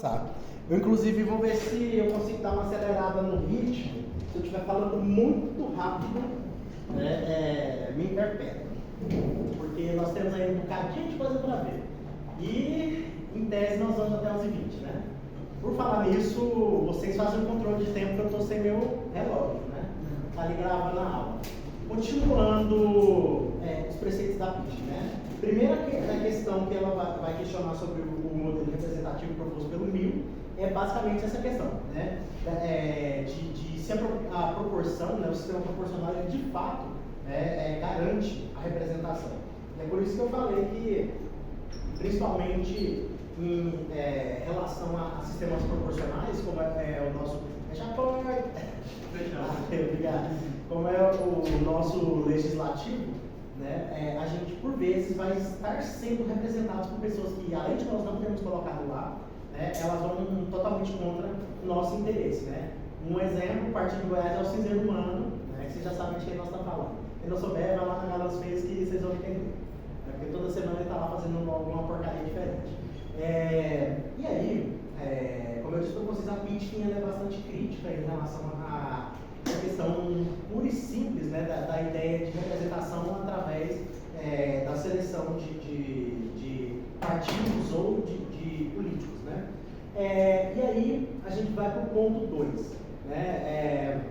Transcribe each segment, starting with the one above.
Sabe? Eu, inclusive, vou ver se eu consigo dar uma acelerada no ritmo. Se eu estiver falando muito rápido, me interpreta. Porque nós temos aí um bocadinho de coisa para ver. E, em tese, nós vamos até 11h20, né? Por falar nisso, vocês fazem um controle de tempo que eu estou sem meu relógio, né? Está ali gravando a aula. Continuando os preceitos da PIT, né? Primeira questão que ela vai questionar sobre o modelo representativo proposto pelo Mill é basicamente essa questão, né? De se a proporção, né, o sistema proporcional, ele de fato garante a representação. E é por isso que eu falei que, principalmente em relação a sistemas proporcionais, como é o nosso... Obrigado. Como é o nosso legislativo, né, a gente, por vezes, vai estar sendo representados por pessoas que, além de nós não termos colocado lá, né, elas vão totalmente contra o nosso interesse. Né? Um exemplo, o Partido de Goiás é o cinzeiro humano, né, que vocês já sabem de quem nós estamos falando. Quem não souber, vai lá na Galas Feias que vocês vão entender. Porque toda semana ele está lá fazendo alguma porcaria diferente. E aí, como eu disse para vocês, a PIT é bastante crítica em relação a questão pura e simples, né, da ideia de representação através da seleção de partidos ou de políticos. Né? E aí a gente vai para o ponto 2. Né?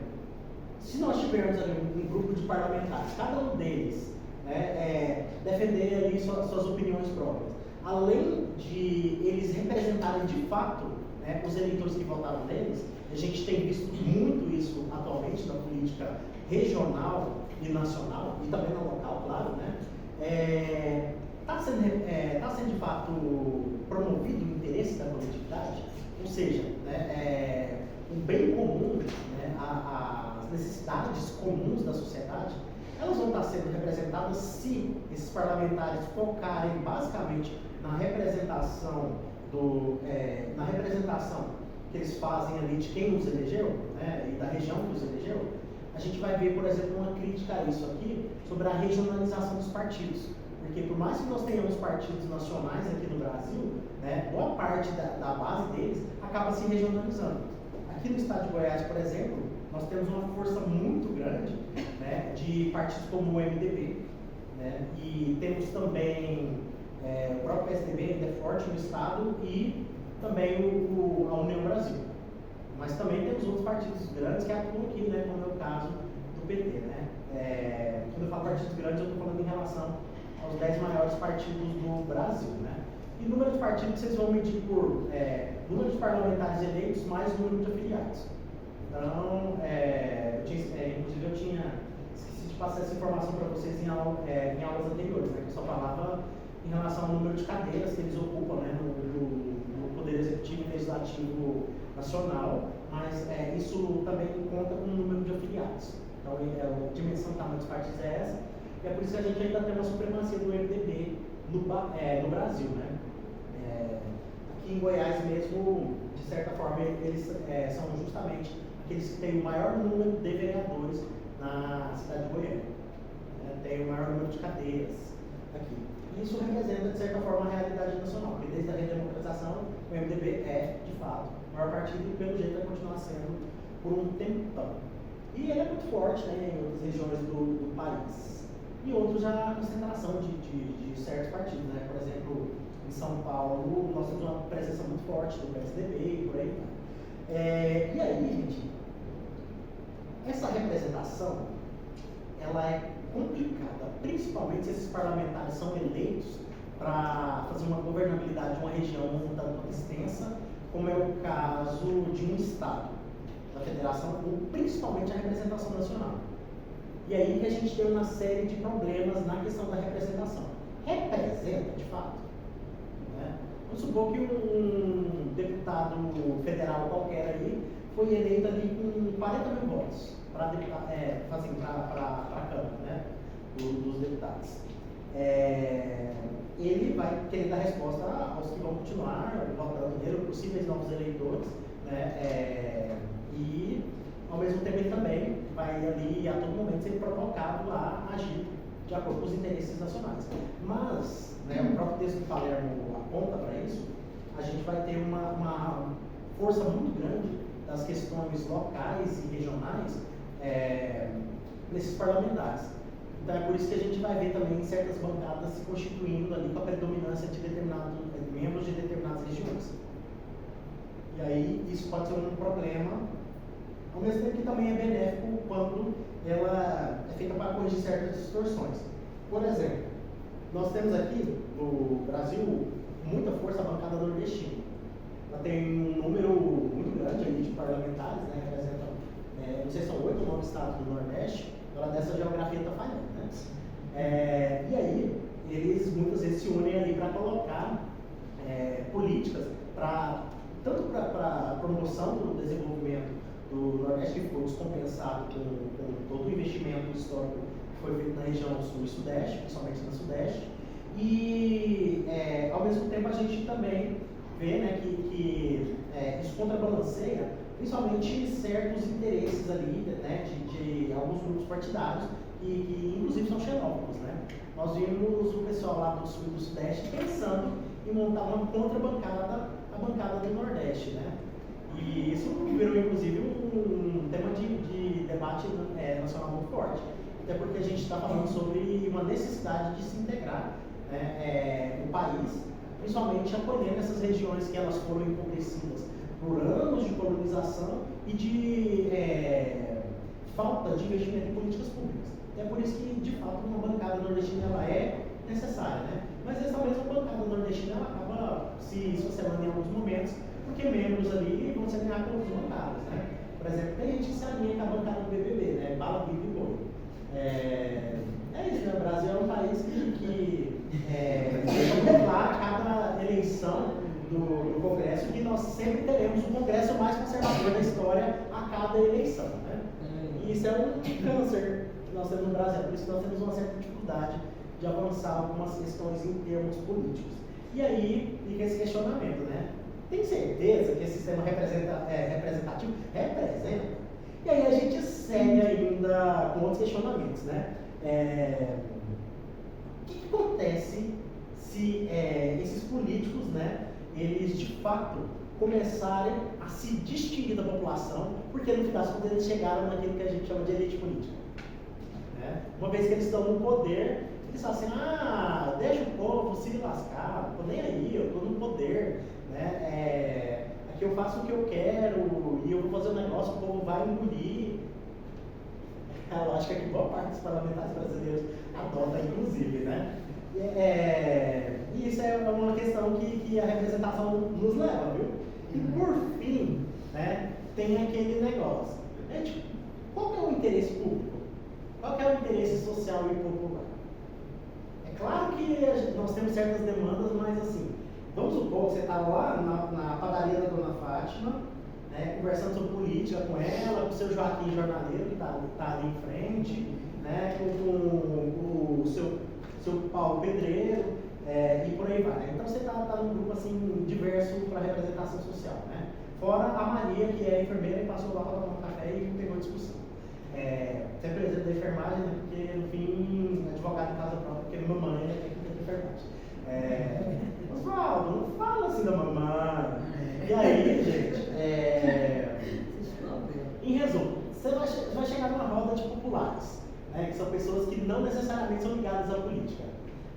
Se nós tivermos ali um grupo de parlamentares, cada um deles defender ali suas opiniões próprias, além de eles representarem de fato os eleitores que votaram neles, a gente tem visto muito isso atualmente na política regional e nacional, e também na local, claro, né? Está sendo de fato promovido o interesse da coletividade, ou seja, o bem comum, né, as necessidades comuns da sociedade, elas vão estar sendo representadas se esses parlamentares focarem basicamente na representação que eles fazem ali de quem os elegeu, né, e da região que os elegeu. A gente vai ver, por exemplo, uma crítica a isso aqui sobre a regionalização dos partidos. Porque por mais que nós tenhamos partidos nacionais aqui no Brasil, né, boa parte da base deles acaba se regionalizando. Aqui no estado de Goiás, por exemplo, nós temos uma força muito grande, né, de partidos como o MDB, né, e temos também o próprio PSDB ainda é forte no estado e também a União Brasil. Mas também temos outros partidos grandes que atuam aqui, né, como é o caso do PT. Né? Quando eu falo partidos grandes, eu estou falando em relação aos 10 maiores partidos do Brasil. Né? E número de partidos vocês vão medir por número de parlamentares eleitos mais número de afiliados. Então, inclusive eu tinha esqueci de passar essa informação para vocês em aulas anteriores, né, que eu só falava em relação ao número de cadeiras que eles ocupam, né, no Poder Executivo e Legislativo Nacional, mas isso também conta com o número de afiliados. Então, a dimensão do tamanho dos partidos é essa, e é por isso que a gente ainda tem uma supremacia do MDB no Brasil. Né? Aqui em Goiás mesmo, de certa forma, eles são justamente aqueles que têm o maior número de vereadores na cidade de Goiânia. Tem o maior número de cadeiras aqui. Isso representa, de certa forma, a realidade nacional, porque desde a redemocratização, o MDB de fato, o maior partido e, pelo jeito, vai continuar sendo por um tempão. E ele é muito forte, né, em outras regiões do país. E outros já a concentração de certos partidos, né? Por exemplo, em São Paulo, nós temos uma presença muito forte do PSDB e por aí vai. E aí, gente, essa representação, ela é complicada, principalmente se esses parlamentares são eleitos para fazer uma governabilidade de uma região um tanto extensa, como é o caso de um estado da federação, ou principalmente a representação nacional. E aí que a gente tem uma série de problemas na questão da representação. Representa, de fato? Né? Vamos supor que um deputado federal qualquer aí foi eleito ali com 40 mil votos para a Câmara, né, dos deputados. Ele vai querer dar resposta aos que vão continuar votando nele, possíveis novos eleitores, né, e ao mesmo tempo ele também vai ali a todo momento ser provocado a agir de acordo com os interesses nacionais. Mas, né, o próprio texto do Palermo aponta para isso. A gente vai ter uma força muito grande das questões locais e regionais nesses parlamentares. Então é por isso que a gente vai ver também certas bancadas se constituindo ali com a predominância de determinados membros de determinadas regiões. E aí isso pode ser um problema, ao mesmo tempo que também é benéfico quando ela é feita para corrigir certas distorções. Por exemplo, nós temos aqui no Brasil muita força a bancada nordestina. Ela tem um número muito grande aí de parlamentares, né? Representam, não sei se são 8 ou 9 estados do Nordeste, agora dessa geografia está falhando, né? E aí, eles muitas vezes se unem ali para colocar políticas, tanto para a promoção do desenvolvimento do Nordeste, que ficou descompensado com todo o investimento histórico que foi feito na região Sul e Sudeste, principalmente na Sudeste, e ao mesmo tempo a gente também vê, né, que isso contrabalanceia principalmente certos interesses ali, né, de alguns grupos partidários que inclusive são xenófobos, né? Nós vimos o pessoal lá do Sul e do Sudeste pensando em montar uma contrabancada, a bancada do Nordeste, né? E isso virou inclusive um tema de debate nacional muito forte, até porque a gente está falando sobre uma necessidade de se integrar, né, o país, principalmente acolhendo essas regiões que elas foram empobrecidas por anos de colonização e de falta de investimento em políticas públicas. É por isso que, de fato, uma bancada nordestina ela é necessária, né? Mas essa mesma bancada nordestina ela acaba se associando em alguns momentos, porque membros ali vão se alinhar com outros bancadas, né? Por exemplo, tem gente que se alinha com a bancada do BBB, né? Bala, bico e boi. É isso, né? O Brasil é um país que deixa muito claro a cada eleição do Congresso que nós sempre teremos o Congresso mais conservador da história a cada eleição, né? E isso é um câncer que nós temos no Brasil, por isso que nós temos uma certa dificuldade de avançar algumas questões em termos políticos. E aí fica esse questionamento, né? Tem certeza que esse sistema representativo representa? E aí a gente segue ainda com outros questionamentos, né? O que acontece se esses políticos, né, eles de fato começarem a se distinguir da população, porque no final das contas eles chegaram naquilo que a gente chama de elite política, né? Uma vez que eles estão no poder, eles falam assim, deixa o povo se lascar, não tô nem aí, eu tô no poder, né? Aqui eu faço o que eu quero e eu vou fazer um negócio, o povo vai engolir. Eu acho que aqui boa parte dos parlamentares brasileiros adota, inclusive, né? E isso é uma questão que a representação nos leva, viu? E por fim, né, tem aquele negócio. Qual que é o interesse público? Qual que é o interesse social e popular? É claro que nós temos certas demandas, mas assim, vamos supor que você está lá na padaria da Dona Fátima, né, conversando sobre política com ela, com o seu Joaquim jornaleiro, que está ali em frente, né, com o seu Paulo pedreiro, e por aí vai. Né? Então você está num grupo assim, diverso para representação social. Né? Fora a Maria, que é enfermeira e passou lá para tomar um café e pegou discussão. Você é presidente da enfermagem, né, porque no fim, advogado em casa própria, porque mamãe é técnica de enfermagem. Oswaldo, não fala assim da mamãe. E aí, gente, em resumo, você vai chegar numa roda de populares, né, que são pessoas que não necessariamente são ligadas à política.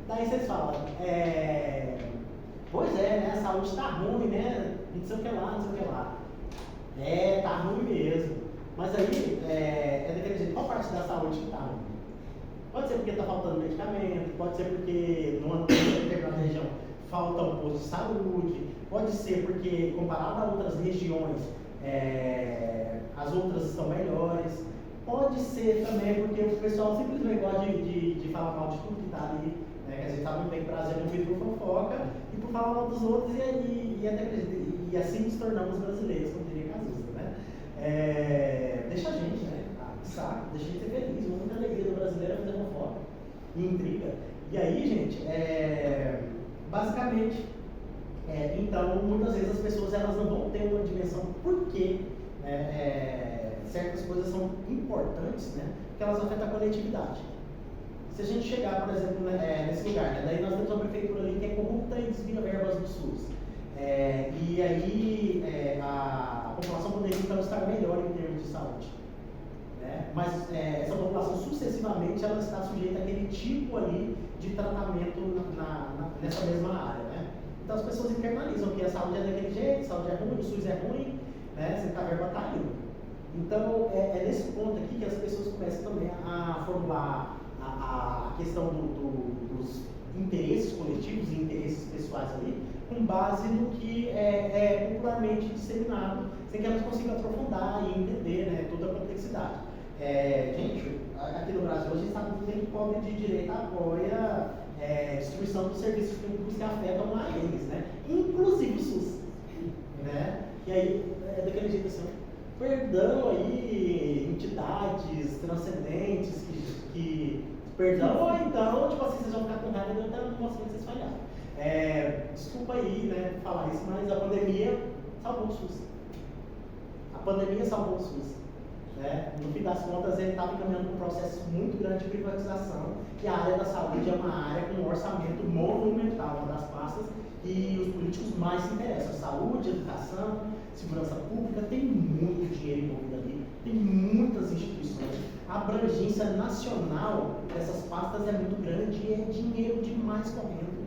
Daí vocês falam, pois é, né, a saúde está ruim, né, não sei o que lá, não sei o que lá. Tá ruim mesmo. Mas aí, daquele jeito, qual parte da saúde que está ruim? Pode ser porque está faltando medicamento, pode ser porque numa determinada região falta um posto de saúde, pode ser porque, comparado a outras regiões, as outras estão melhores, pode ser também porque o pessoal simplesmente gosta de falar mal de tudo que está ali, né? Que a gente sabe muito bem que o Brasil é movido por fofoca e por falar mal dos outros e assim nos tornamos brasileiros, como diria Cazuza, né? Deixa a gente, né? Saco, deixa a gente ser feliz, a única alegria do brasileiro é fazer fofoca e intriga. E aí, gente, basicamente, então, muitas vezes as pessoas elas não vão ter uma dimensão por que certas coisas são importantes, né? Porque elas afetam a coletividade. Se a gente chegar, por exemplo, nesse lugar, né? Daí nós temos uma prefeitura ali que é corrupta e desvia verbas do SUS. E aí naturalmente ela está sujeita àquele tipo ali de tratamento nessa mesma área, né? Então as pessoas internalizam que a saúde é daquele jeito, a saúde é ruim, o SUS é ruim, né? Você tá, a verba está indo. Então é nesse ponto aqui que as pessoas começam também a formular a questão dos interesses coletivos e interesses pessoais ali, com base no que é popularmente disseminado, sem que elas consigam aprofundar e entender, né, toda a complexidade. Gente, aqui no Brasil a gente sabe que pobre de direita apoia destruição dos serviços públicos que afetam a eles, né? Inclusive o SUS, né? E aí é daquele jeito assim, perdão aí, entidades transcendentes perdão, ou então, tipo assim, vocês vão ficar com raiva de eu não mostrar que vocês falharam. Desculpa aí, né, falar isso, mas a pandemia salvou o SUS. A pandemia salvou o SUS. Né? No fim das contas, ele estava caminhando um processo muito grande de privatização, e a área da saúde é uma área com um orçamento monumental, uma das pastas, e os políticos mais se interessam. Saúde, educação, segurança pública, tem muito dinheiro envolvido ali, tem muitas instituições. A abrangência nacional dessas pastas é muito grande e é dinheiro demais correndo.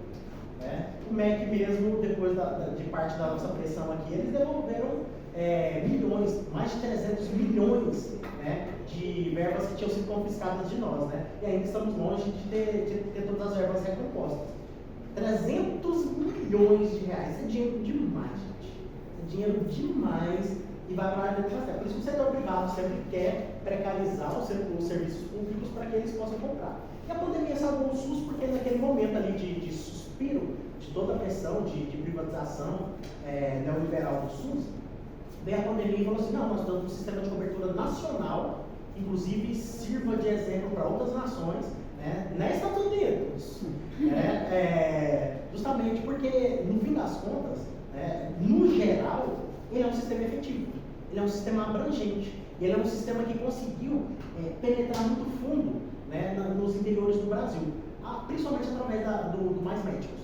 Né? O MEC mesmo, depois de parte da nossa pressão aqui, eles devolveram milhões, mais de 300 milhões, né, de verbas que tinham sido confiscadas de nós, né? E ainda estamos longe de ter todas as verbas recompostas. 300 milhões de reais, isso é dinheiro demais, gente. É dinheiro demais e vai para a área de Por isso que o setor privado sempre quer precarizar os serviços públicos para que eles possam comprar. E a pandemia salvou o SUS porque naquele momento ali de suspiro, de toda a pressão de privatização neoliberal do SUS, veio a pandemia e falou assim, não, nós estamos um sistema de cobertura nacional, inclusive sirva de exemplo para outras nações, né, nos Estados Unidos, justamente porque, no fim das contas, no geral, ele é um sistema efetivo, ele é um sistema abrangente, ele é um sistema que conseguiu penetrar muito fundo, né, nos interiores do Brasil, principalmente através do Mais Médicos.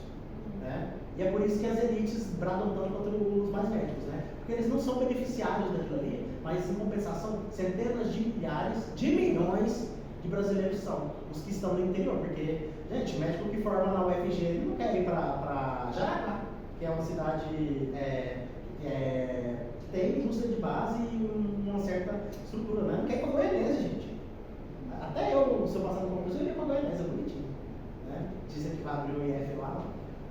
Né? E é por isso que as elites bradam tanto contra os mais médicos, né? Porque eles não são beneficiários daquilo ali, mas em compensação, centenas de milhares, de milhões de brasileiros são os que estão no interior. Porque, gente, médico que forma na UFG, ele não quer ir para Jaraguá, que é uma cidade que tem indústria de base e uma certa estrutura, né? Não quer ir para Goianésia, gente. Até eu, se eu passar no concurso, eu ia para Goianésia, bonitinho. Né? Dizem que vai abrir o IF lá.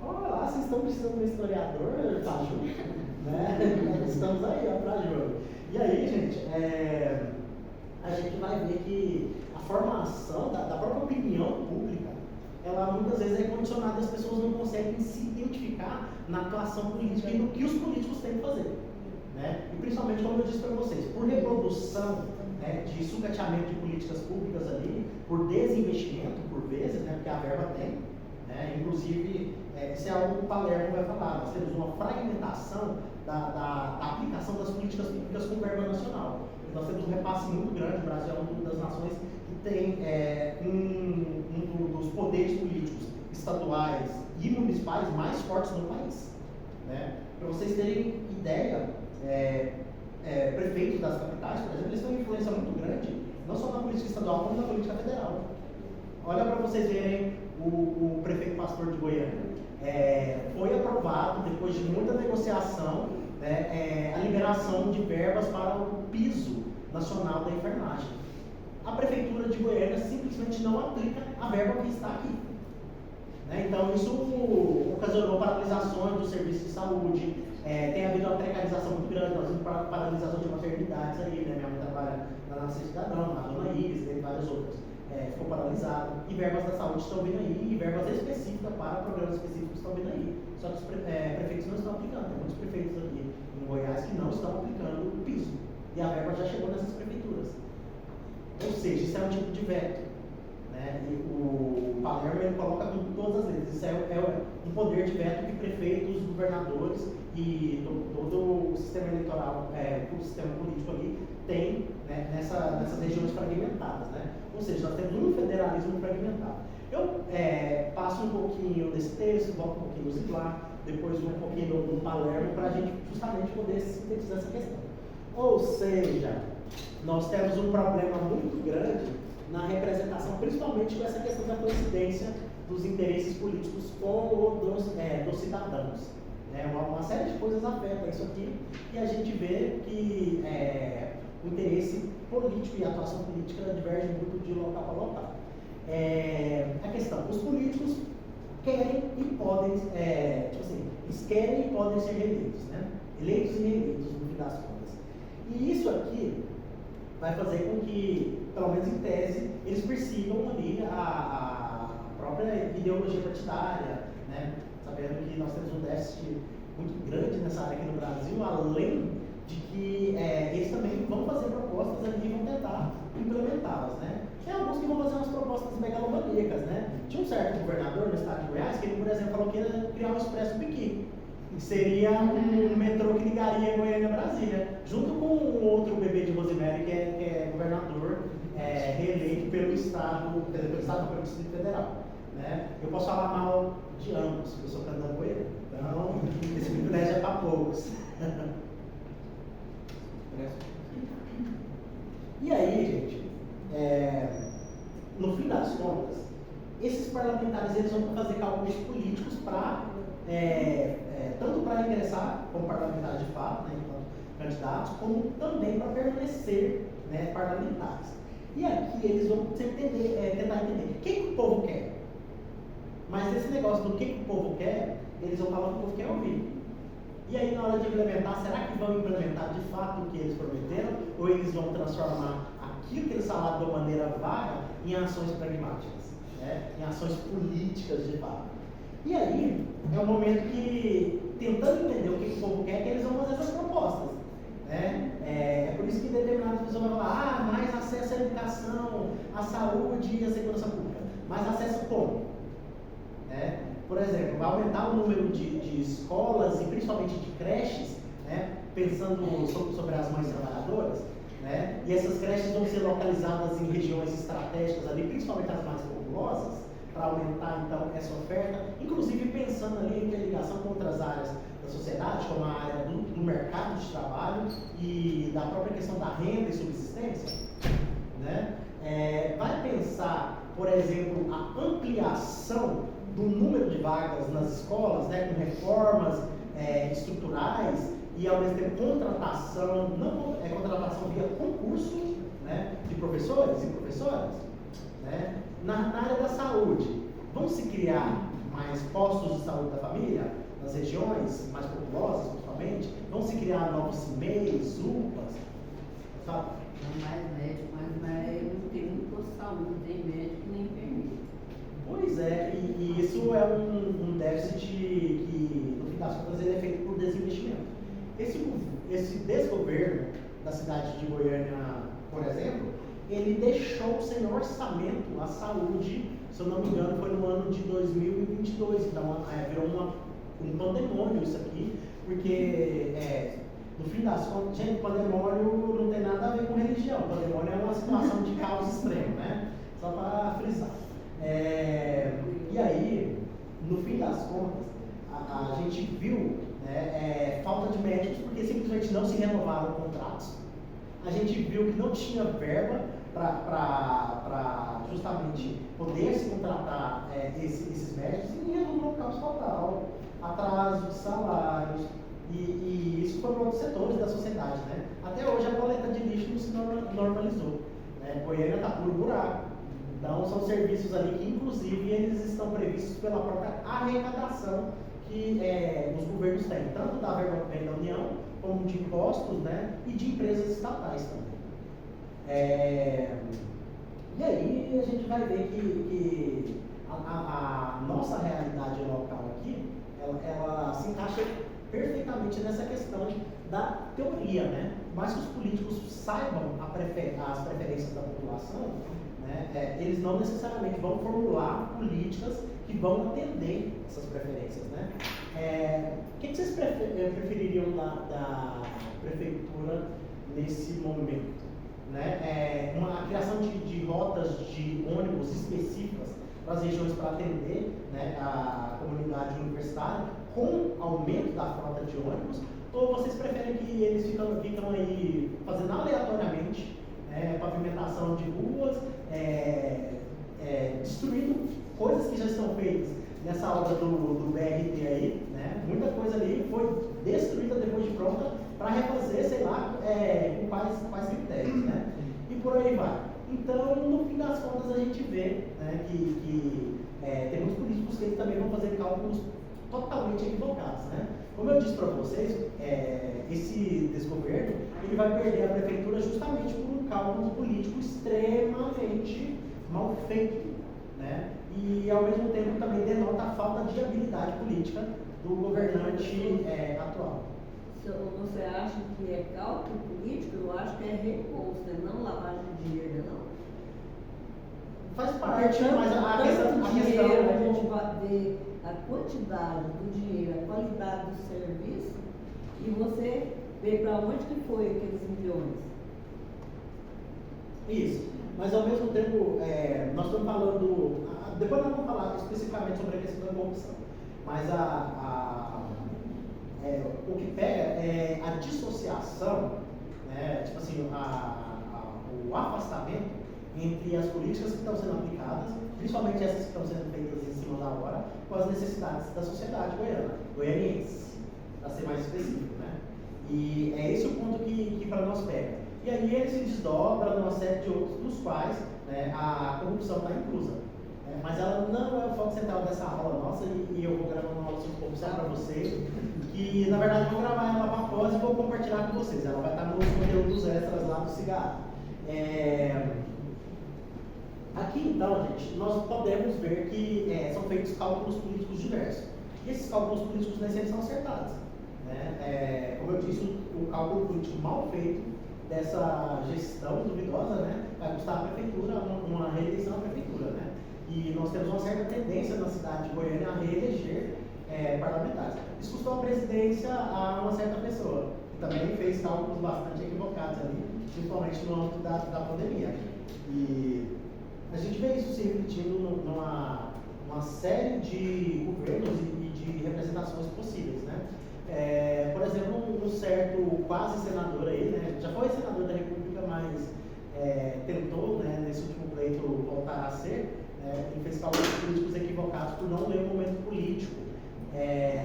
Olha lá, vocês estão precisando de um historiador, tá junto, né? Nós estamos aí, ó, pra jogo. E aí, gente, a gente vai ver que a formação da própria opinião pública, ela muitas vezes é condicionada e as pessoas não conseguem se identificar na atuação política e no que os políticos têm que fazer. Né? E principalmente, como eu disse para vocês, por reprodução, né, de sucateamento de políticas públicas ali, por desinvestimento, por vezes, né, porque a verba tem, né, inclusive, isso é algo que o Palermo vai falar, nós temos uma fragmentação da aplicação das políticas públicas com verba nacional. Nós temos um repasse muito grande, o Brasil é uma das nações que tem um dos poderes políticos estaduais e municipais mais fortes no país. Né? Para vocês terem ideia, prefeitos das capitais, por exemplo, eles têm uma influência muito grande, não só na política estadual, como na política federal. Olha para vocês verem o prefeito Pastor de Goiânia. Foi aprovado, depois de muita negociação, a liberação de verbas para o piso nacional da enfermagem. A prefeitura de Goiânia simplesmente não aplica a verba que está aqui. Né? Então isso ocasionou paralisações do serviço de saúde, tem havido uma precarização muito grande, nós temos paralisação de maternidades aí, né? Minha mãe trabalha na Nascer Cidadão, na Dona Iris, e várias outras. Ficou paralisado, e verbas da saúde estão vindo aí, e verbas específicas para programas específicos estão vindo aí. Só que os prefeitos não estão aplicando, tem muitos prefeitos aqui em Goiás que não estão aplicando o piso, e a verba já chegou nessas prefeituras. Ou seja, isso é um tipo de veto. Né? E o Palermo ele coloca todas as vezes, isso é um poder de veto que prefeitos, governadores e todo o sistema eleitoral, o sistema político ali tem, né, nessas regiões fragmentadas. Né? Ou seja, nós temos um federalismo fragmentado. Eu passo um pouquinho desse texto, volto um pouquinho no Ziglar, depois um pouquinho no Palermo, para a gente justamente poder sintetizar essa questão. Ou seja, nós temos um problema muito grande na representação, principalmente com essa questão da coincidência dos interesses políticos com o dos cidadãos. Uma série de coisas afeta isso aqui, e a gente vê que o interesse político e a atuação política divergem muito de local para local. A questão, os políticos querem e podem, eles querem e podem ser reeleitos, né? Eleitos e reeleitos, no fim das contas. E isso aqui vai fazer com que, pelo menos em tese, eles persigam ali a própria ideologia partidária, né? Sabendo que nós temos um déficit muito grande nessa área aqui no Brasil, além de que eles também vão fazer propostas ali e vão tentar implementá-las, né? Tem alguns que vão fazer umas propostas megalomaníacas, né? Tinha um certo governador no estado de Goiás que ele, por exemplo, falou que ia criar um expresso Piqui, que seria um metrô que ligaria Goiânia a Brasília, junto com um outro bebê de Rosemary, que é governador reeleito pelo pelo Distrito Federal, né? Eu posso falar mal de ambos, porque eu sou candidato goiano, então esse privilégio é para poucos. E aí, gente, no fim das contas, esses parlamentares eles vão fazer cálculos políticos para, tanto para ingressar como parlamentares de fato, né, enquanto candidatos, como também para permanecer, né, parlamentares. E aqui eles vão tentar entender o que o povo quer. Mas esse negócio do que o povo quer, eles vão falar o que o povo quer ouvir. E aí, na hora de implementar, será que vão implementar de fato o que eles prometeram? Ou eles vão transformar aquilo que eles falaram de uma maneira vaga em ações pragmáticas, né? Em ações políticas de fato? E aí, é um momento que, tentando entender o que o povo quer, que eles vão fazer essas propostas, né? É por isso que determinadas pessoas vão falar, mais acesso à educação, à saúde e à segurança pública. Mais acesso como? Por exemplo, vai aumentar o número de escolas e principalmente de creches, né? Pensando sobre as mães trabalhadoras, né? E essas creches vão ser localizadas em regiões estratégicas ali, principalmente as mais populosas, para aumentar então essa oferta, inclusive pensando ali em interligação com outras áreas da sociedade, como a área do mercado de trabalho e da própria questão da renda e subsistência, né? Vai pensar, por exemplo, a ampliação do número de vagas nas escolas, né, com reformas estruturais e ao mesmo tempo contratação, não contratação via concurso, né, de professores e professoras, né? Na área da saúde, vão se criar mais postos de saúde da família nas regiões mais populosas, principalmente? Vão se criar novos CIMEIs, UPAs, sabe? Não mais médico, mas não tem muito posto de saúde, não tem médico nem enfermeiro. Pois é, e isso é um déficit que, no fim das contas, ele é feito por desinvestimento. Esse desgoverno da cidade de Goiânia, por exemplo, ele deixou sem orçamento a saúde, se eu não me engano, foi no ano de 2022, então virou um pandemônio isso aqui, porque no fim das contas, gente, pandemônio não tem nada a ver com religião, pandemônio é uma situação de caos extremo, né? Só para frisar. E aí, no fim das contas, a gente viu, né, falta de médicos porque simplesmente não se renovaram contratos. A gente viu que não tinha verba para justamente poder se contratar esses médicos e resolveu o caos total, atraso de salários, e isso foi para outros setores da sociedade, né? Até hoje a coleta de lixo não se normalizou, né? Goiânia está puro buraco. Então, são serviços ali que, inclusive, eles estão previstos pela própria arrecadação que os governos têm, tanto da verba que vem da União, como de impostos, né, e de empresas estatais também. E aí a gente vai ver que a nossa realidade local aqui, ela se encaixa perfeitamente nessa questão da teoria, né? Mas que os políticos saibam as preferências da população, né? Eles não necessariamente vão formular políticas que vão atender essas preferências, né? O que vocês prefeririam da prefeitura nesse momento? Né? A criação de rotas de ônibus específicas para as regiões para atender, né, a comunidade universitária com aumento da frota de ônibus, ou vocês preferem que eles ficam aí fazendo aleatoriamente pavimentação de ruas, feitas nessa obra do BRT aí, né? Muita coisa ali foi destruída depois de pronta para refazer, sei lá, com quais critérios, né? E por aí vai. Então, no fim das contas, a gente vê, né, que tem muitos políticos que também vão fazer cálculos totalmente equivocados, né? Como eu disse para vocês, esse desgoverno ele vai perder a prefeitura justamente por um cálculo político extremamente mal feito, né? E ao mesmo tempo também denota a falta de habilidade política do governante atual. Você acha que é cálculo político? Eu acho que é reembolso, né? Não lavagem de dinheiro, não. Faz parte, mas a dinheiro, questão... a gente vai ver a quantidade do dinheiro, a qualidade do serviço, e você vê para onde que foi aqueles milhões. Isso, mas ao mesmo tempo, nós estamos falando... Depois nós vamos falar especificamente sobre a questão da corrupção, mas o que pega é a dissociação, né, tipo assim, o afastamento entre as políticas que estão sendo aplicadas, principalmente essas que estão sendo feitas em cima da hora, com as necessidades da sociedade goianiense, para ser mais específico, né? E é esse o ponto que para nós pega. E aí ele se desdobra numa série de outros, dos quais, né, a corrupção está inclusa. Mas ela não é o foco central dessa aula nossa, e eu vou gravar uma aula sobre corrupção para vocês, que na verdade vou gravar ela para pós e vou compartilhar com vocês. Ela vai estar nos conteúdos extras lá do cigarro. Aqui então, gente, nós podemos ver que são feitos cálculos políticos diversos. E esses cálculos políticos nem sempre são acertados, né? Como eu disse, o cálculo político mal feito dessa gestão duvidosa, né, vai custar a prefeitura, uma reeleição à prefeitura, né? E nós temos uma certa tendência na cidade de Goiânia a reeleger parlamentares. Isso custou a presidência a uma certa pessoa, que também fez cálculos bastante equivocados ali, principalmente no âmbito da pandemia. E a gente vê isso se repetindo numa série de governos e de representações possíveis, né? Por exemplo, um certo quase senador aí, né? Já foi senador da República, mas tentou, né, nesse último pleito voltar a ser. Ele fez cálculos políticos equivocados por não ler o momento político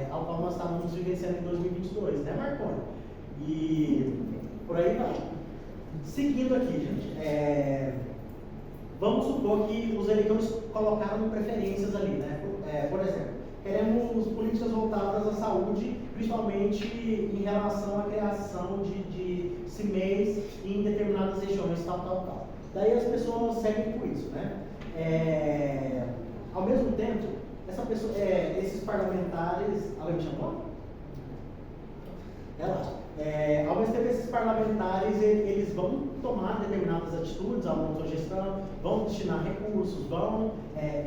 ao qual nós estávamos vivenciando em 2022, né, Marconi? E por aí vai. Seguindo aqui, gente, vamos supor que os eleitores colocaram preferências ali, né? Por exemplo, queremos políticas voltadas à saúde, principalmente em relação à criação de CIMEIs em determinadas regiões, tal. Daí as pessoas seguem com isso, né? Ao mesmo tempo, esses parlamentares... Alguém me chamou? Ao mesmo tempo, esses parlamentares, eles vão tomar determinadas atitudes ao longo da gestão, vão destinar recursos, vão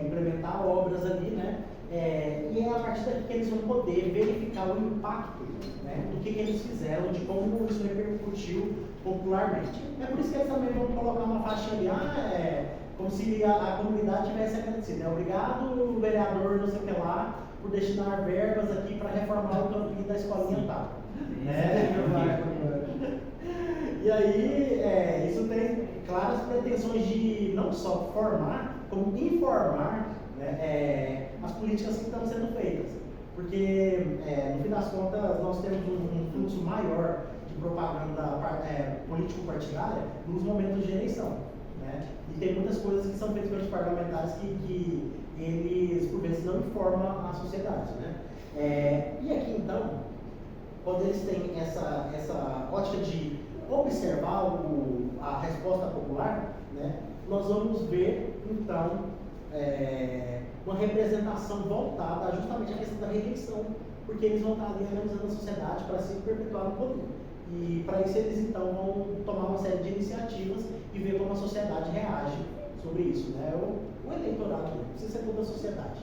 implementar obras ali, né? E é a partir daqui que eles vão poder verificar o impacto, né, do que eles fizeram, de como isso repercutiu popularmente. É por isso que eles também vão colocar uma faixinha ali, como se a comunidade tivesse agradecido, né? Obrigado, vereador, não sei o que lá, por destinar verbas aqui para reformar o campinho da escolinha tal. E aí, isso tem claras pretensões de não só formar, como informar, né, as políticas que estão sendo feitas. Porque, no fim das contas, nós temos um fluxo maior de propaganda político-partidária nos momentos de eleição, né? E tem muitas coisas que são feitas pelos parlamentares que eles, por vezes, não informam a sociedade, né? E aqui, então, quando eles têm essa ótica de observar a resposta popular, né, nós vamos ver, então, uma representação voltada justamente à questão da reeleição, porque eles vão estar ali analisando a sociedade para se perpetuar no poder. E para isso eles, então, vão tomar uma série de iniciativas e ver como a sociedade reage sobre isso, né? O eleitorado, não precisa ser toda a sociedade.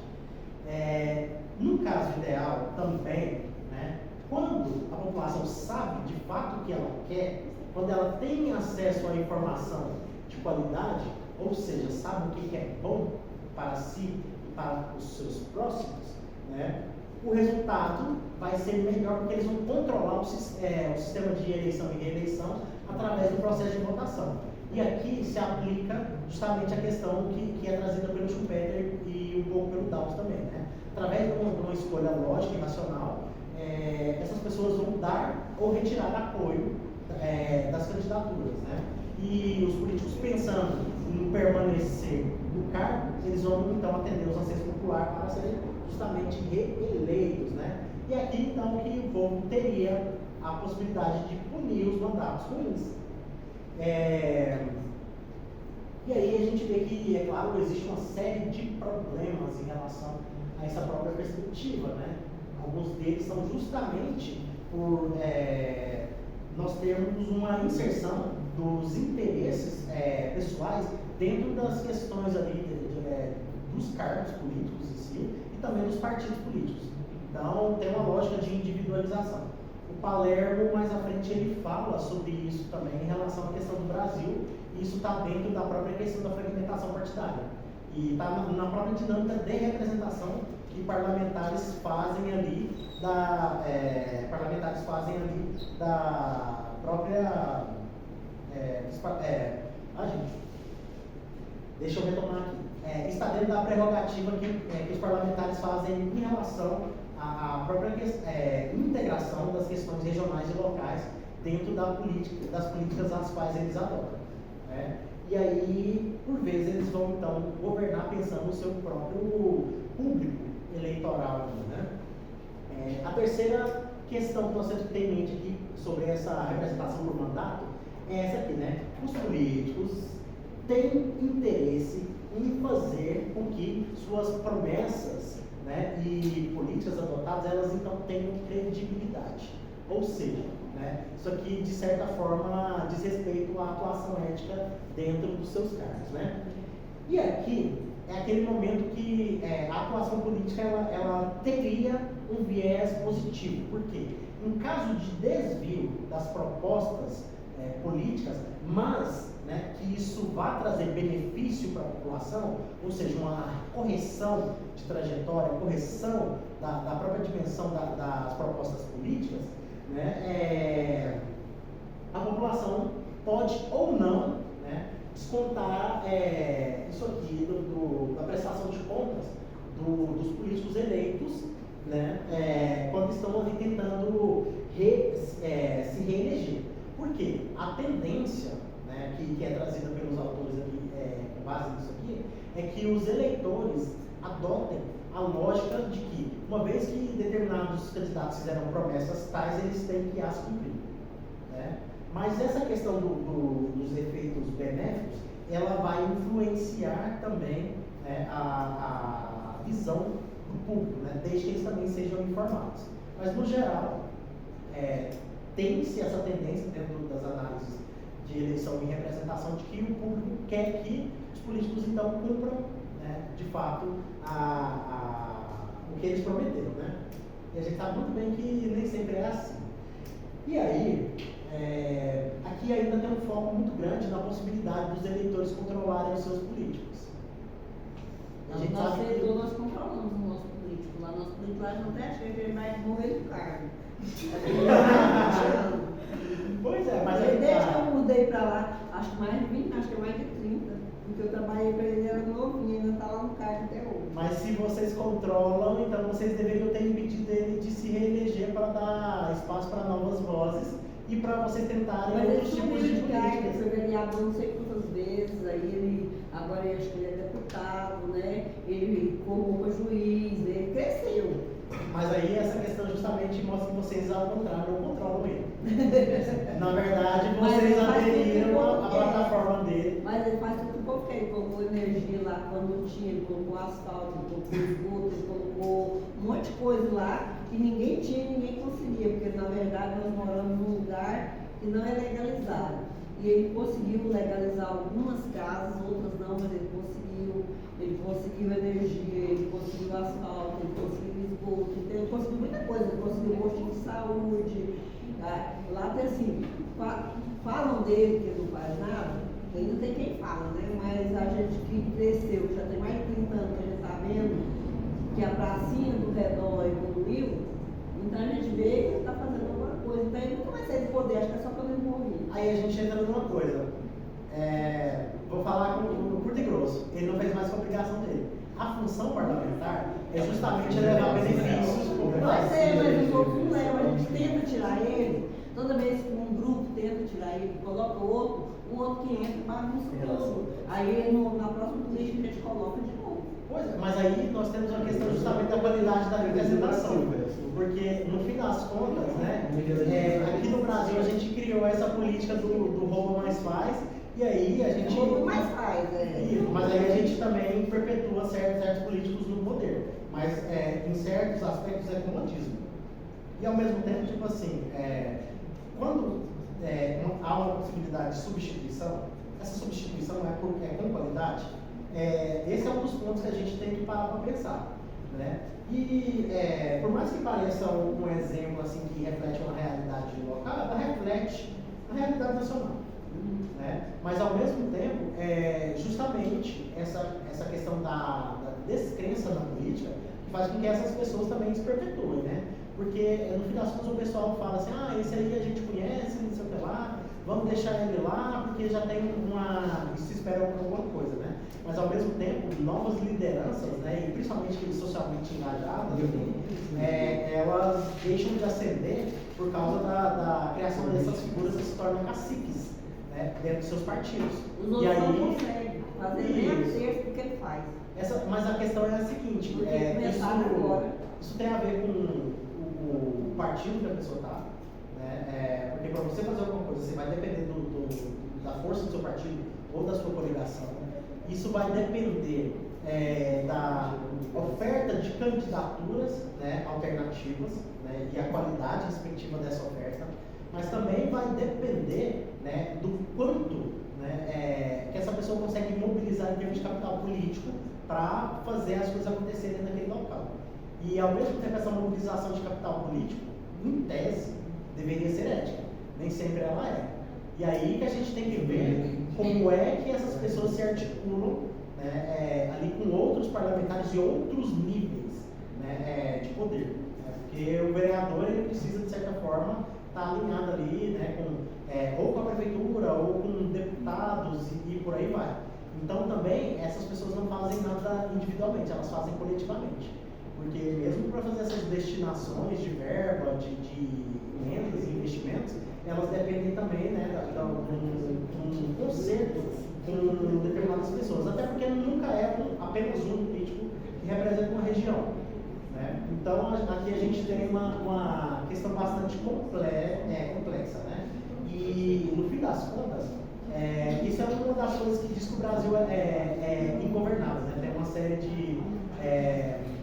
No caso ideal, também, né, quando a população sabe de fato o que ela quer, quando ela tem acesso à informação de qualidade, ou seja, sabe o que é bom para si e para os seus próximos, né, o resultado vai ser melhor, porque eles vão controlar o sistema de eleição e reeleição através do processo de votação. E aqui se aplica justamente a questão que é trazida pelo Schumpeter e um pouco pelo Dawes também, né? Através de uma escolha lógica e racional, essas pessoas vão dar ou retirar apoio das candidaturas, né? E os políticos, pensando em permanecer no cargo, eles vão então atender os anseios populares para serem justamente reeleitos, né? E aqui então que o povo teria a possibilidade de punir os mandatos ruins. E aí a gente vê que, é claro, existe uma série de problemas em relação a essa própria perspectiva, né? Alguns deles são justamente por nós termos uma inserção dos interesses pessoais dentro das questões ali dos cargos políticos em si e também dos partidos políticos. Então tem uma lógica de individualização. O Palermo, mais à frente, ele fala sobre isso também em relação à questão do Brasil, e isso está dentro da própria questão da fragmentação partidária. E está na própria dinâmica de representação que parlamentares fazem ali da própria. Gente, deixa eu retomar aqui. Está dentro da prerrogativa que os parlamentares fazem em relação à própria integração das questões regionais e locais dentro das políticas às quais eles adotam. Né? E aí, por vezes, eles vão então governar pensando no seu próprio público eleitoral. Né? A terceira questão que nós temos que ter em mente aqui sobre essa representação por mandato é essa aqui, né? Os políticos têm interesse em fazer com que suas promessas, né, e políticas adotadas, elas então tenham credibilidade. Ou seja, né, isso aqui de certa forma diz respeito à atuação ética dentro dos seus cargos. Né? E aqui é aquele momento que a atuação política ela teria um viés positivo. Por quê? Em caso de desvio das propostas políticas, mas né, que isso vá trazer benefício para a população, ou seja, uma correção de trajetória, correção da própria dimensão das propostas políticas, né, a população pode ou não, né, descontar isso aqui da prestação de contas dos políticos eleitos, né, quando estão ali tentando se reeleger. Por quê? A tendência, né, que é trazida pelos autores aqui, com base nisso aqui, é que os eleitores adotem a lógica de que, uma vez que determinados candidatos fizeram promessas tais, eles têm que as cumprir. Né? Mas essa questão dos efeitos benéficos, ela vai influenciar também a visão do público, né? Desde que eles também sejam informados. Mas, no geral, tem-se essa tendência dentro das análises de eleição e representação de que o público quer que os políticos então cumpram, né, de fato o que eles prometeram, né? E a gente sabe muito bem que nem sempre é assim. E aí, aqui ainda tem um foco muito grande na possibilidade dos eleitores controlarem os seus políticos. Nós controlamos o nosso político lá. Nosso político lá não tem a chance, ele vai morrer do cargo. Pois é, mas desde que eu mudei para lá, acho que mais de 20, acho que mais de 30, porque eu trabalhei para ele, era novinho, ainda está lá no cargo até hoje. Mas se vocês controlam, então vocês deveriam ter impedido ele de se reeleger para dar espaço para novas vozes e para vocês tentarem outros tipos de políticas. Ele foi vereador não sei quantas vezes, aí ele, agora eu acho que ele é deputado, né? Ele formou para juiz, ele cresceu. Mas aí essa questão justamente mostra que vocês, ao contrário, não controlam ele. Na verdade, vocês aderiram à plataforma dele. Mas ele faz tudo pouco, porque ele colocou energia lá quando tinha, ele colocou asfalto, ele colocou esgoto, ele colocou um monte de coisa lá que ninguém tinha e ninguém conseguia, porque na verdade nós moramos num lugar que não é legalizado. E ele conseguiu legalizar algumas casas, outras não, mas ele conseguiu energia, ele conseguiu asfalto, ele conseguiu esgoto, ele conseguiu muita coisa, ele conseguiu postinho de saúde. Lá tem assim, falam dele que ele não faz nada, ainda tem quem fala, né? Mas a gente que cresceu, já tem mais de 30 anos que a gente está vendo que a pracinha do redor evoluiu, então a gente vê que ele está fazendo alguma coisa, então ele nunca vai sair do poder, acho que é só quando ele morrer. Aí a gente entra numa coisa, poderoso, ele não fez mais que a obrigação dele. A função parlamentar é justamente levar benefícios Pode ser, mas os outros não levam. A gente tenta tirar ele, toda vez que um grupo tenta tirar ele, coloca o outro que entra, bagunça tudo. Aí na próxima política a gente coloca de novo. Pois é, mas aí nós temos uma questão justamente da qualidade da representação. Porque, no fim das contas, né, aqui no Brasil a gente criou essa política do roubo mais faz, e aí a gente. Roubo mais faz, Mas aí a gente também perpetua certos políticos no poder. Mas em certos aspectos é comodismo. E ao mesmo tempo, tipo assim, quando há uma possibilidade de substituição, essa substituição é com qualidade. Esse é um dos pontos que a gente tem que parar para pensar, né? E por mais que pareça um exemplo assim que reflete uma realidade local, ela reflete a realidade nacional, né? Mas ao mesmo tempo, justamente essa questão da descrença na política que faz com que essas pessoas também se perpetuem, né? Porque no fim das contas o pessoal fala assim, esse aí a gente conhece, não sei o que lá, vamos deixar ele lá porque já tem e se espera alguma coisa, né? Mas ao mesmo tempo, novas lideranças, né, e principalmente socialmente engajadas, elas deixam de ascender por causa da criação dessas figuras que se tornam caciques, né, dentro dos seus partidos. Os outros não conseguem fazer nem a terça do que ele faz. Mas a questão é a seguinte, isso tem a ver com o partido que a pessoa está, né? Porque para você fazer alguma coisa, você vai depender da força do seu partido ou da sua coligação. Isso vai depender da oferta de candidaturas, né, alternativas, né, e a qualidade respectiva dessa oferta, mas também vai depender, né, do quanto, né, que essa pessoa consegue mobilizar em termos de capital político para fazer as coisas acontecerem naquele local. E ao mesmo tempo essa mobilização de capital político, em tese, deveria ser ética. Nem sempre ela é. E aí que a gente tem que ver como é que essas pessoas se articulam, né, ali com outros parlamentares de outros níveis, né, de poder. Né, porque o vereador ele precisa, de certa forma, estar alinhado ali, né, ou com a prefeitura, ou com deputados e por aí vai. Então também essas pessoas não fazem nada individualmente, elas fazem coletivamente. Porque mesmo para fazer essas destinações de verba, de emendas e investimentos, elas dependem também, né, de um concerto com determinadas pessoas. Até porque nunca é apenas um político que representa uma região, né? Então aqui a gente tem uma questão bastante complexa, né? E no fim das contas, isso é uma das coisas que diz que o Brasil é ingovernável, né? Tem uma série de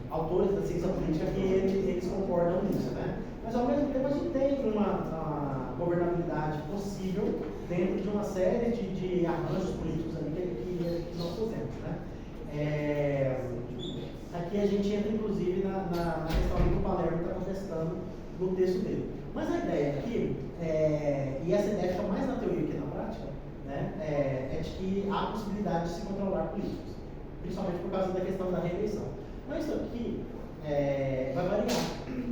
autores da ciência política que eles concordam nisso, né? Mas ao mesmo tempo a gente tem uma governabilidade possível dentro de uma série de arranjos políticos ali que nós fazemos, né? Aqui a gente entra inclusive na questão que o Palermo está contestando no texto dele. Mas a ideia aqui, e essa ideia fica mais na teoria que na prática, né, é de que há a possibilidade de se controlar políticos, principalmente por causa da questão da reeleição. Mas isso aqui vai variar,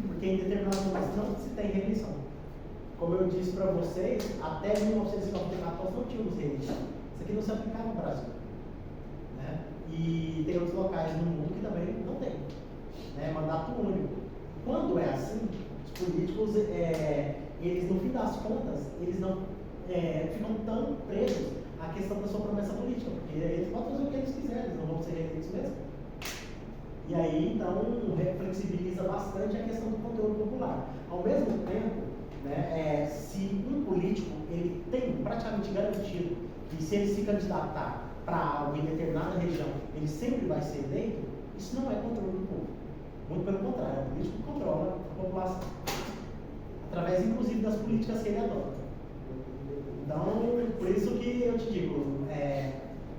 porque em determinados momentos não se tem reeleição. Como eu disse para vocês, até 1994 nós não tínhamos reeleição. Isso aqui não se aplicava no Brasil, né? E tem outros locais no mundo que também não tem, né? Mandato único. Quando é assim, os políticos, eles no fim das contas, eles não ficam tão presos à questão da sua promessa política, porque eles podem fazer o que eles quiserem, eles não vão ser reeleitos mesmo. E aí, então, flexibiliza bastante a questão do conteúdo popular. Ao mesmo tempo, né, se um político ele tem praticamente garantido que se ele se candidatar para algo em determinada região, ele sempre vai ser eleito, isso não é controle do povo. Muito pelo contrário, é o político que controla a população, através inclusive das políticas que ele adota. Então, por isso que eu te digo,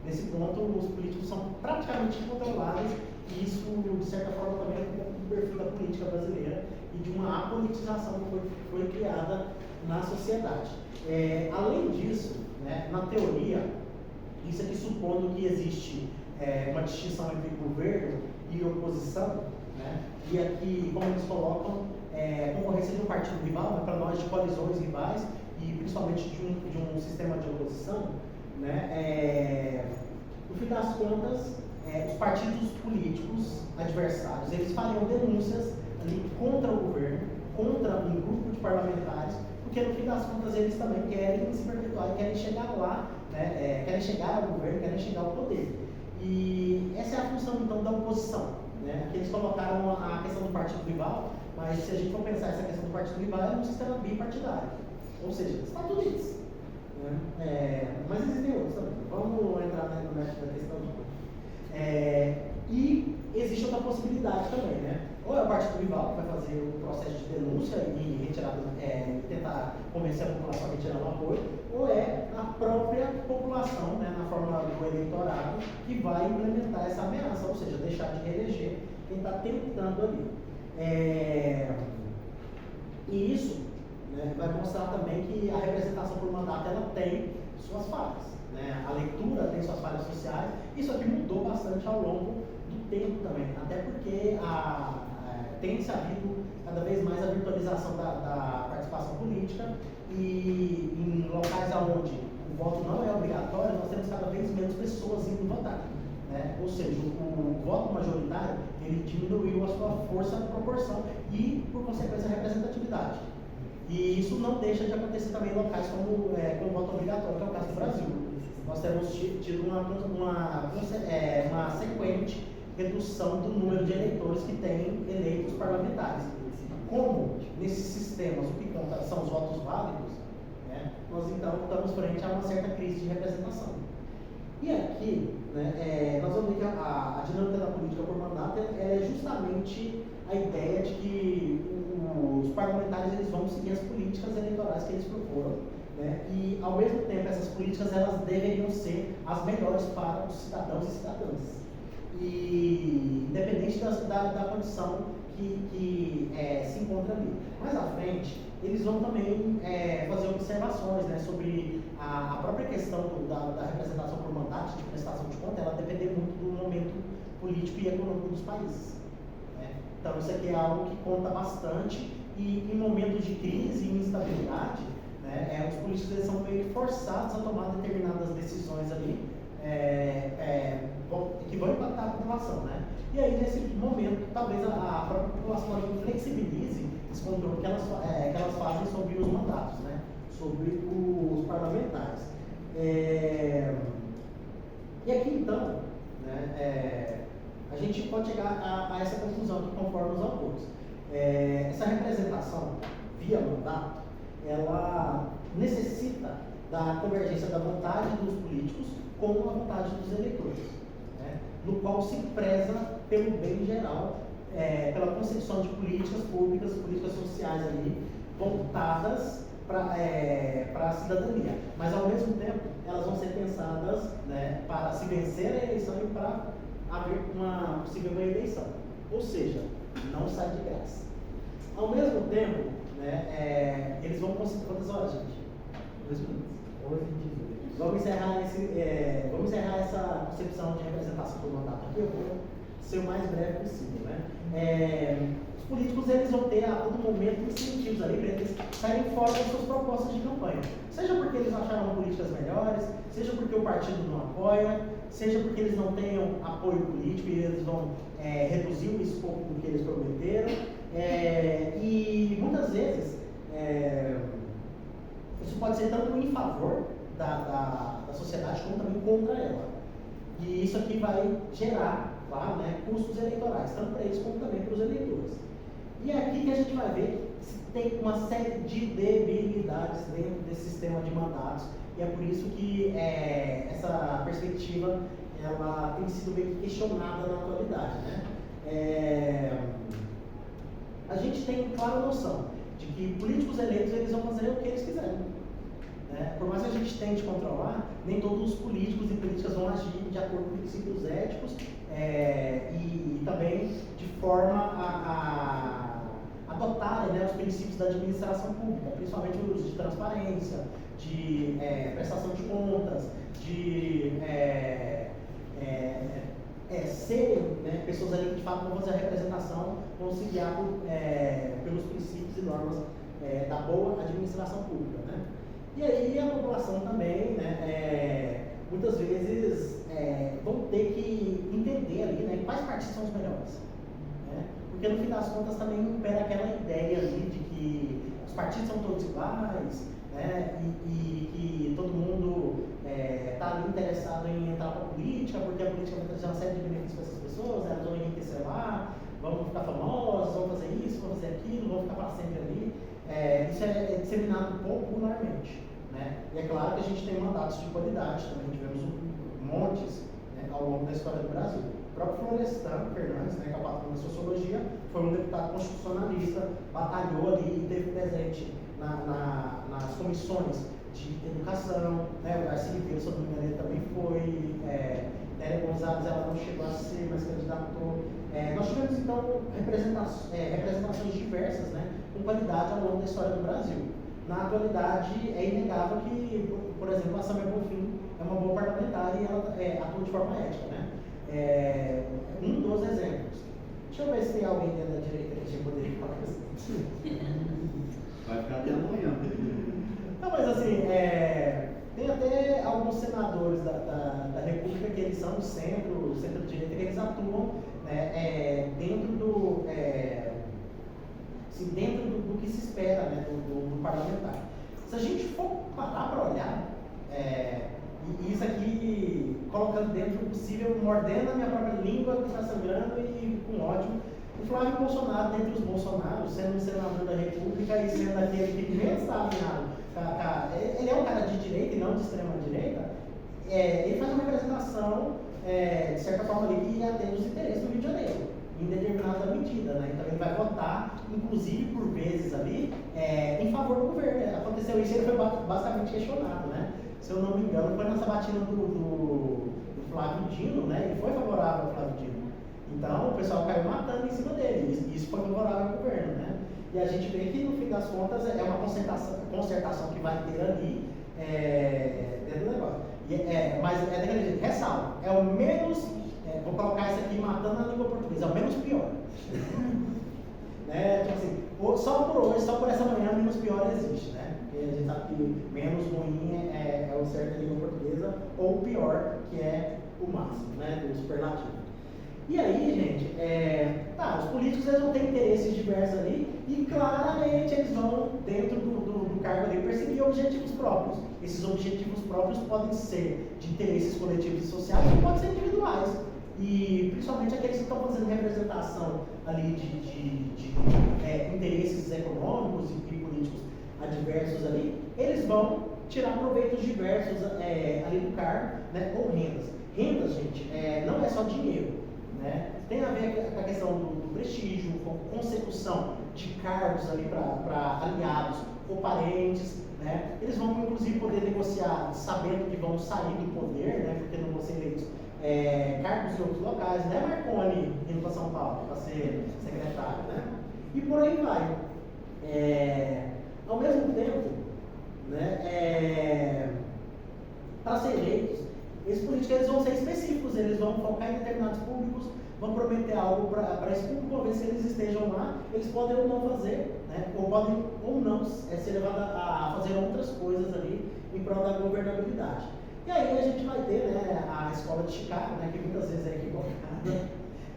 nesse ponto, os políticos são praticamente controlados, e isso, de certa forma, também é um pouco do perfil da política brasileira e de uma apolitização que foi criada na sociedade. Além disso, né, na teoria, isso aqui supondo que existe uma distinção entre governo e oposição, né, e aqui, como eles colocam, concorrência de um partido rival, né, para nós de coalizões rivais, e principalmente de um sistema de oposição, né, No fim das contas, os partidos políticos adversários, eles fariam denúncias ali contra o governo, contra um grupo de parlamentares, porque no fim das contas eles também querem se perpetuar e querem chegar lá, né, querem chegar ao governo, querem chegar ao poder. E essa é a função então da oposição, né? Aqui eles colocaram a questão do partido rival, mas se a gente for pensar essa questão do partido rival, é um sistema bipartidário, ou seja, Estados Unidos. Né? Mas existem outros também, vamos entrar no mérito da questão de e existe outra possibilidade também, né? Ou é o partido rival que vai fazer o processo de denúncia e retirada, tentar convencer a população a retirar o apoio, ou é a própria população, né, na forma do eleitorado, que vai implementar essa ameaça, ou seja, deixar de reeleger quem está tentando ali. E isso, né, vai mostrar também que a representação por mandato ela tem suas falhas. Né? A leitura tem suas falhas sociais. Isso aqui mudou bastante ao longo do tempo também, até porque tem se havido cada vez mais a virtualização da participação política e em locais onde o voto não é obrigatório, nós temos cada vez menos pessoas indo votar. Né? Ou seja, o voto majoritário ele diminuiu a sua força, proporção e, por consequência, a representatividade. E isso não deixa de acontecer também em locais como o voto obrigatório, que é o caso do Brasil. Nós temos tido uma sequente redução do número de eleitores que têm eleitos parlamentares. Como nesses sistemas o que conta são os votos válidos, né, nós então estamos frente a uma certa crise de representação. E aqui, né, nós vamos ver que a dinâmica da política por mandato é justamente a ideia de que os parlamentares eles vão seguir as políticas eleitorais que eles proporam, né, e ao mesmo tempo essas políticas elas deveriam ser as melhores para os cidadãos e cidadãs. E independente da condição que se encontra ali. Mais à frente, eles vão também fazer observações, né, sobre a própria questão da representação por mandato, de prestação de conta, ela depende muito do momento político e econômico dos países. Né? Então isso aqui é algo que conta bastante e em momentos de crise e instabilidade, né, os políticos eles são meio que forçados a tomar determinadas decisões ali, que vão impactar a população, né? E aí, nesse momento, talvez a própria população flexibilize esse controle que elas fazem sobre os mandatos, né? Sobre os parlamentares. E aqui, então, né, a gente pode chegar a essa conclusão que conforme os autores. Essa representação via mandato, ela necessita da convergência da vontade dos políticos com a vontade dos eleitores, né? No qual se preza pelo bem geral, pela concepção de políticas públicas, políticas sociais ali, voltadas para a cidadania. Mas ao mesmo tempo, elas vão ser pensadas, né, para se vencer a eleição e para haver uma possível eleição. Ou seja, não sai de graça. Ao mesmo tempo, né, eles vão conseguir. Quantas horas, gente? 2 minutos. 11h18. Vamos encerrar essa concepção de representação por mandato aqui. Eu vou ser o mais breve possível, né? Os políticos eles vão ter a todo momento incentivos ali para eles saírem fora das suas propostas de campanha. Seja porque eles acharam políticas melhores, seja porque o partido não apoia, seja porque eles não tenham apoio político e eles vão reduzir o escopo do que eles prometeram. E muitas vezes isso pode ser tanto em favor da sociedade como também contra ela. E isso aqui vai gerar, claro, né, custos eleitorais, tanto para eles como também para os eleitores. E é aqui que a gente vai ver se tem uma série de debilidades dentro desse sistema de mandatos. E é por isso que essa perspectiva ela tem sido meio que questionada na atualidade, né? A gente tem clara noção de que políticos eleitos eles vão fazer o que eles quiserem. Por mais que a gente tente controlar, nem todos os políticos e políticas vão agir de acordo com princípios éticos e também de forma a adotarem, né, os princípios da administração pública, principalmente o uso de transparência, de prestação de contas, de serem, né, pessoas ali que de fato vão fazer a representação, vão se guiar pelos princípios e normas da boa administração pública, né? E aí a população também, né, muitas vezes vão ter que entender ali, né, quais partidos são os melhores. Né? Porque no fim das contas também impera aquela ideia ali de que os partidos são todos iguais, né, e que todo mundo está ali interessado em entrar para a política, porque a política vai trazer uma série de benefícios para essas pessoas, elas vão enriquecer lá, vão ficar famosas, vão fazer isso, vão fazer aquilo, vão ficar para sempre ali. Isso é disseminado popularmente. Né? E é claro que a gente tem mandatos de qualidade, também tivemos montes, né, ao longo da história do Brasil. O próprio Florestan Fernandes, né, que é o patrão da sociologia, foi um deputado constitucionalista, batalhou ali e teve presente nas comissões de educação, né, o Darcy Ribeiro, se eu não me engano, ele também foi, Nélia Gonzalez, ela não chegou a ser, mas candidatou. Nós tivemos, então, representações diversas, né, com qualidade ao longo da história do Brasil. Na atualidade, é inegável que, por exemplo, a Samia Bonfim é uma boa parlamentar e ela atua de forma ética, né? Um dos exemplos. Deixa eu ver se tem alguém dentro da direita que a gente poderia falar assim. Vai ficar até amanhã. Não, mas assim, tem até alguns senadores da República que eles são do centro-direita, que eles atuam, né, dentro do que se espera, né, do parlamentar. Se a gente for parar para olhar, e isso aqui, colocando dentro do possível, mordendo a minha própria língua, que está sangrando e com ódio, o Flávio Bolsonaro, dentre os Bolsonaros, sendo um senador da República e sendo aquele que menos está alinhado, ele é um cara de direita e não de extrema direita, ele faz uma representação, de certa forma, ali, que atende os interesses do Rio de Janeiro, em determinada medida, né? Então ele vai votar, inclusive por vezes ali, em favor do governo. Aconteceu isso e ele foi basicamente questionado, né? Se eu não me engano, foi na sabatina do Flávio Dino, né? Ele foi favorável ao Flávio Dino. Então o pessoal caiu matando em cima dele. Isso foi favorável ao governo, né? E a gente vê que no fim das contas é uma concertação que vai ter ali dentro do negócio. Mas daquele jeito, ressalva, é o menos. Vou colocar isso aqui matando a língua portuguesa, é o menos pior. Né? Tipo assim, só por hoje, só por essa manhã, menos pior existe, né? Porque a gente sabe que menos ruim é o certo da língua portuguesa, ou o pior, que é o máximo, né? Do superlativo. E aí, gente, os políticos eles vão ter interesses diversos ali, e claramente eles vão, dentro do cargo ali, perseguir objetivos próprios. Esses objetivos próprios podem ser de interesses coletivos e sociais, ou podem ser individuais. E principalmente aqueles que estão fazendo representação ali de interesses econômicos e políticos adversos ali, eles vão tirar proveitos diversos ali do cargo, né, ou rendas. Rendas, gente, não é só dinheiro, né? Tem a ver com a questão do prestígio, com consecução de cargos ali para aliados ou parentes, né? Eles vão inclusive poder negociar sabendo que vão sair do poder, né, porque não vão ser eleitos cargos em outros locais, né? Marconi indo para São Paulo para ser secretário, né? E por aí vai. Ao mesmo tempo, né, para ser eleitos, esses políticos eles vão ser específicos, eles vão focar em determinados públicos, vão prometer algo para esse público, uma vez que eles estejam lá, eles podem ou não fazer, né, ou podem ou não ser levados a fazer outras coisas ali em prol da governabilidade. E aí a gente vai ter, né, a escola de Chicago, né, que muitas vezes é equivocada,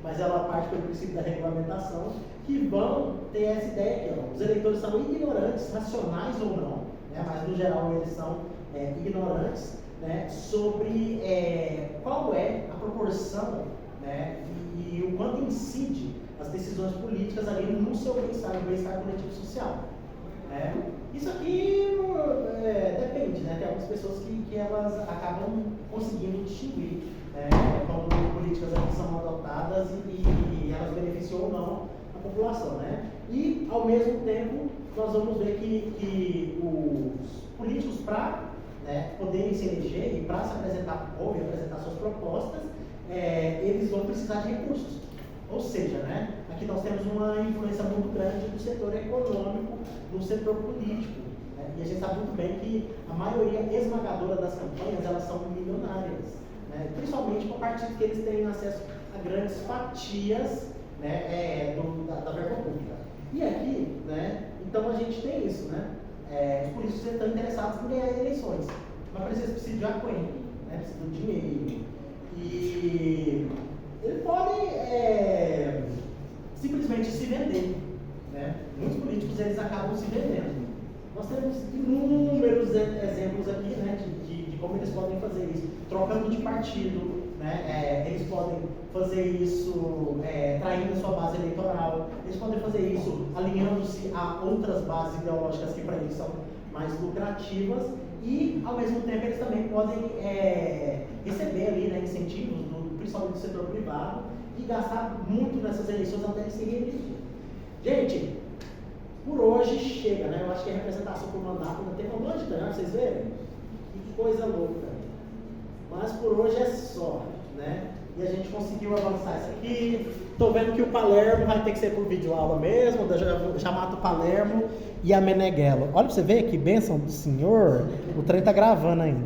mas ela parte pelo princípio da regulamentação, que vão ter essa ideia aqui, ó, os eleitores são ignorantes, racionais ou não, né, mas no geral eles são ignorantes, né, sobre qual é a proporção, né, e o quanto incide as decisões políticas ali no seu bem-estar, no bem-estar coletivo social. Né? Isso aqui depende, né? Tem algumas pessoas que elas acabam conseguindo distinguir quando políticas aqui são adotadas e elas beneficiam ou não a população, né? E, ao mesmo tempo, nós vamos ver que os políticos, para poderem se eleger e para se apresentar para o povo e apresentar suas propostas, eles vão precisar de recursos. Ou seja, né, aqui nós temos uma influência muito grande do setor econômico, do setor político. Né, e a gente sabe muito bem que a maioria esmagadora das campanhas, elas são milionárias. Né, principalmente com partidos que eles têm acesso a grandes fatias, né, da verba pública. E aqui, né, então a gente tem isso, né, os políticos estão interessados em ganhar eleições, mas para isso precisam de apoio, né, precisam de dinheiro. E ele pode simplesmente se vender, né? Muitos políticos eles acabam se vendendo. Nós temos inúmeros exemplos aqui, né, de como eles podem fazer isso, trocando de partido, né? Eles podem fazer isso traindo a sua base eleitoral, eles podem fazer isso alinhando-se a outras bases ideológicas que para eles são mais lucrativas e, ao mesmo tempo, eles também podem receber ali, né, incentivos, principalmente do setor privado, e gastar muito nessas eleições até se reeleger. Gente, por hoje chega, né? Eu acho que a representação por mandato ainda tem uma longe, né? Vocês verem? Que coisa louca. Mas por hoje é só, né? E a gente conseguiu avançar isso aqui. Tô vendo que o Palermo vai ter que ser por videoaula mesmo. Já mato o Palermo e a Meneghello. Olha pra você ver que bênção do Senhor. O trem tá gravando ainda.